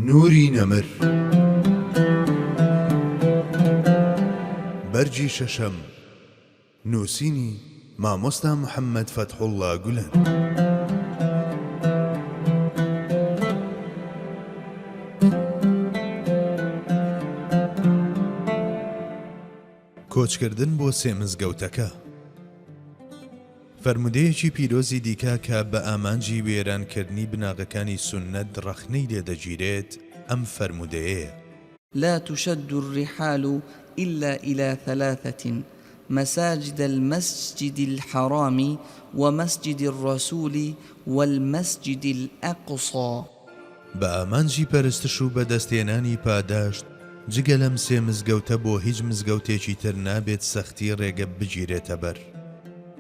نوری نەمر بەرجی شەشەم نووسینی مامۆستا محەممەد فەتحوڵڵا گولەن. کۆچکردن بۆ سێ مزگەوتەکە. فەرمودەیەکی پیرۆزی دیکە کە بە ئامانجی وێرانکردنی بناغەکانی سوننەت ڕەخنەی لێدەگیرێت ئەم فەرمودەیەیە: لا تشد الرحال إلا إلى ثلاثة: مساجد المسجد الحرام ومسجد الرسول والمسجد الأقصى. بە ئامانجی پەرستش و بەدەستێنانی پاداشت جگە لەم سێ مزگەوتە بۆ هیچ مزگەوتێکی تر نابێت سەختی ڕێگە بگیرێتە بەر.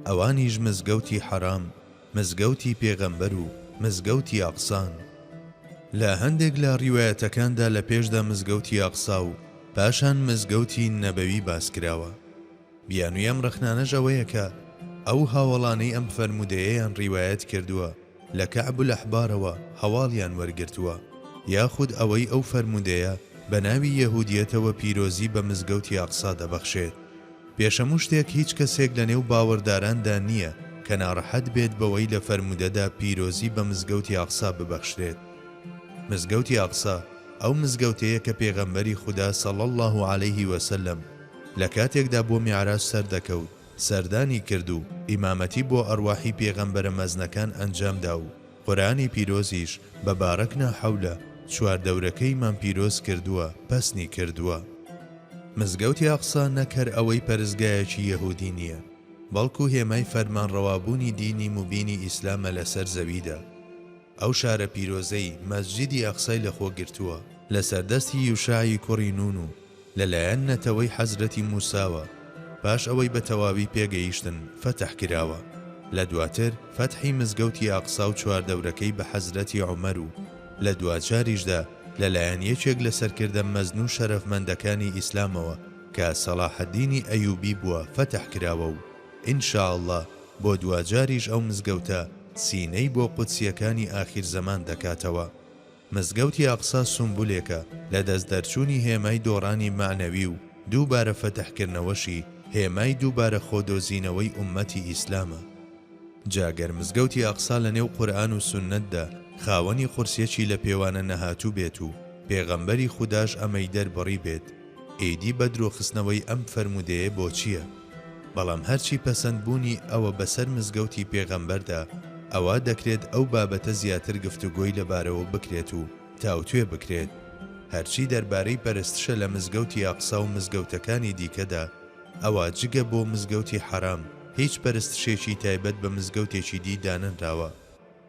ئەوانیش مزگەوتی حەرام، مزگەوتی پێغەمبەر و مزگەوتی ئاقسان. لە هەندێک لە ڕیوایەتەکاندا لە پێشدا مزگەوتی ئاقسا و پاشان مزگەوتی نەبەوی باسکراوە. بیانووی ئەم ڕەخنانەش ئەوەیە کە ئەو هاوڵانەی ئەم فەرمودەیەیان ڕیوایەت کردووە لە کەعب الأحبارەوە هەواڵیان وەرگرتووە، یاخود ئەوەی ئەو فەرمودەیە بە ناوی یەهودیەتەوە پیرۆزی بە مزگەوتی ئاقسا دەبەخشێت. پێشەموو شتێک هیچ کەسێک لە نێو باوەڕداراندا نییە کە ناڕەحەت بێت بەوەی لە فەرمودەدا پیرۆزی بە مزگەوتی ئاقسا ببەخشرێت. مزگەوتی ئاقسا ئەو مزگەوتەیە کە پێغەمبەری خودا صلی الله علیه وسلم لە کاتێکدا بۆ میعراج سەردەکەوت سەردانی کرد و ئیمامەتی بۆ ئەرواحی پێغەمبەرە مەزنەکان ئەنجامدا و قورئانی پیرۆزیش بە بارەکنا حەولە چواردەورەکەی مان پیرۆز کردووە پەسنی کردووە. مزگەوتی ئاقسا نەکەر ئەوەی پەرستگایەکی یەهودی نییە، بەڵکو هێمای فەرمانڕەوابوونی دینی مبینی ئیسلامە لەسەر زەویدا. ئەو شارە پیرۆزەی مەسجیدی ئاقسای لەخۆ گرتووە لە سەردەستی یوشاعی کوڕی نون و لەلایەن نەتەوەی حەزرەتی موساوە. پاش ئەوەی بە تەواوی پێگەیشتن فەتح کراوە. لە دواتر فەتحی مزگەوتی ئاقسا و چواردەورەکەی بە حەزرەتی عومەر و لە دوجاریشدا لەلایەن یەکێک لە سەرکردە مەزن و شەرەفمەندەکانی ئیسلامەوە کە سەلاحەددینی ئەیوبی بووە فەتح کراوە و ئینشاءالله بۆ دوجاریش ئەو مزگەوتە سینەی بۆ قودسیەکانی ئاخیر زەمان دەکاتەوە. مزگەوتی ئاقسا سمبولێکە لە دەستدەرچوونی هێمای دۆڕانی معنەوی و دووبارە فەتحکردنەوەشی هێمای دووبارە خۆدۆزینەوەی ئوممەتی ئیسلامە. جاگەر مزگەوتی ئاقسا لە نێو قورئان و سوننەتدا خاوەنی قورسیەکی لە پێوانە نەهاتوو بێت و پێغەمبەری خوداش ئەمەی دەربڕی بێت، ئیدی بە درۆخستنەوەی ئەم فەرمودەیە بۆ چییە؟ بەڵام هەرچی پەسەندبوونی ئەوە بەسەر مزگەوتی پێغەمبەردا ئەوە دەکرێت ئەو بابەتە زیاتر گفتوگۆی لەبارەوە بکرێت و تاوتوێ بکرێت. هەرچی دەربارەی پەرستشە لە مزگەوتی ئاقسا و مزگەوتەکانی دیکەدا ئەوە جگە بۆ مزگەوتی حەرام هیچ پەرستشێکی تایبەت بە مزگەوتێکی دی دانەنراوە.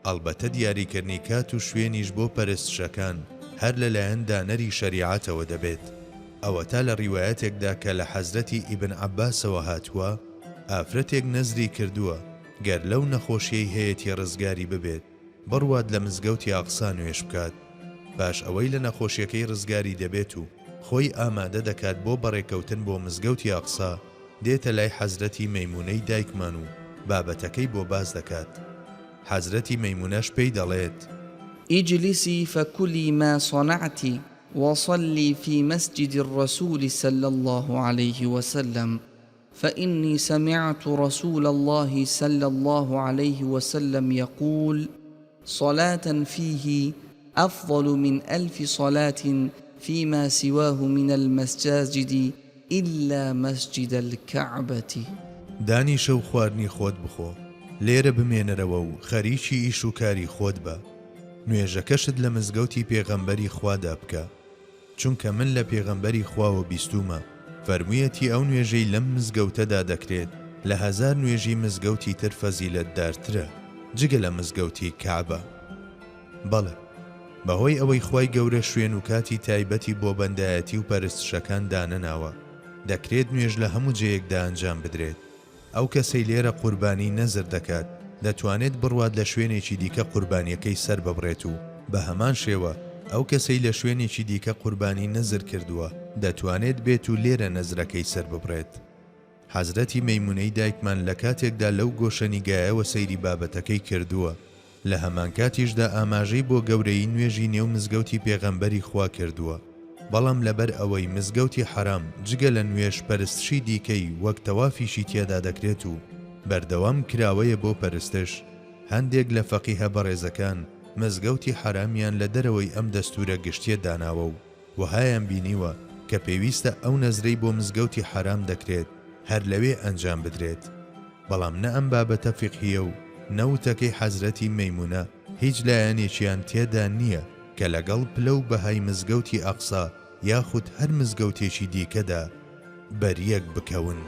ئەڵبەتە دیاریکردنی کات و شوێنیش بۆ پەرستشەکان هەر لەلایەن دانەری شەریعەتەوە دەبێت. ئەوە تا لە ڕیوایەتێکدا کە لە حەزرەتی ئیبن عەباسەوە هاتووە ئافرەتێک نەزری کردووە گەر لەو نەخۆشیەی هەیەی ڕزگاری ببێت بڕوات لە مزگەوتی ئاقسا نوێژ بکات. پاش ئەوەی لە نەخۆشیەکەی ڕزگاری دەبێت و خۆی ئامادە دەکات بۆ بەڕێکەوتن بۆ مزگەوتی ئاقسا دێتە لای حەزرەتی مەیمونەی دایکمان و بابەتەکەی بۆ باز دەکات. حەزرەتی مەیمونەش پێی دەڵێت: اجلسي فكلي ما صنعت وصلي في مسجد الرسول صلى الله عليه وسلم فإني سمعت رسول الله صلى الله عليه وسلم يقول: صلاة فيه أفضل من 1000 صلاة فيما سواه من المساجد إلا مسجد الكعبة. دانی شەو خواردنی خۆت بخۆ، لێرە بمێنەرەوە و خەریکی ئیش و کاری خۆت بە. نوێژەکەشت لە مزگەوتی پێغەمبەری خوادا بکە، چونکە من لە پێغەمبەری خواوە بیستومە فەرموویەتی ئەو نوێژەی لەم مزگەوتەدا دەکرێت لە 1000 نوێژی مزگەوتی تر فەزیلەتدارترە جگە لە مزگەوتی کەعبە. بەڵێ، بەهۆی ئەوەی خوای گەورە شوێن و کاتی تایبەتی بۆ بەندایەتی و پەرستشەکان دانەناوە، دەکرێت نوێژ لە هەموو جەیەکدا ئەنجام بدرێت. ئەو کەسەی لێرە قوربانی نەزر دەکات دەتوانێت بڕوات لە شوێنێکی دیکە قوربانیەکەی سەر ببڕێت و بە هەمان شێوە ئەو کەسەی لە شوێنێکی دیکە قوربانی نەزر کردووە دەتوانێت بێت و لێرە نەزرەکەی سەر ببڕێت. حەزرەتی مەیمونەی دایکمان لە کاتێکدا لەو گۆشەنیگایەوە سەیری بابەتەکەی کردووە لە هەمان کاتیشدا ئاماژەی بۆ گەورەی نوێژی نێو مزگەوتی پێغەمبەری خوا کردووە، بەڵام لەبەر ئەوەی مزگەوتی حرام جگە لە نوێژ پەرستشی دیکەی وەک تەوافیشی تێدا دەکرێت و بەردەوام کراوەیە بۆ پەرستش، هەندێک لە فەقیهە بەڕێزەکان مزگەوتی حرامیان لە دەرەوەی ئەم دەستورە گشتیە داناوە و وهایان بینیوە کە پێویستە ئەو نەزرەی بۆ مزگەوتی حرام دەکرێت هەر لەوێ ئەنجام بدرێت. بەڵام نە ئەم بابەتە فقهیە و نەوتەکەی حەزرەتی مەیمونە هیچ لایەنێکیان تێدا نییە کە لەگەڵ پلە و بەهای مزگەوتی ئەقسا یاخود هەر مزگەوتێکی دیکەدا بەریەک بکەون.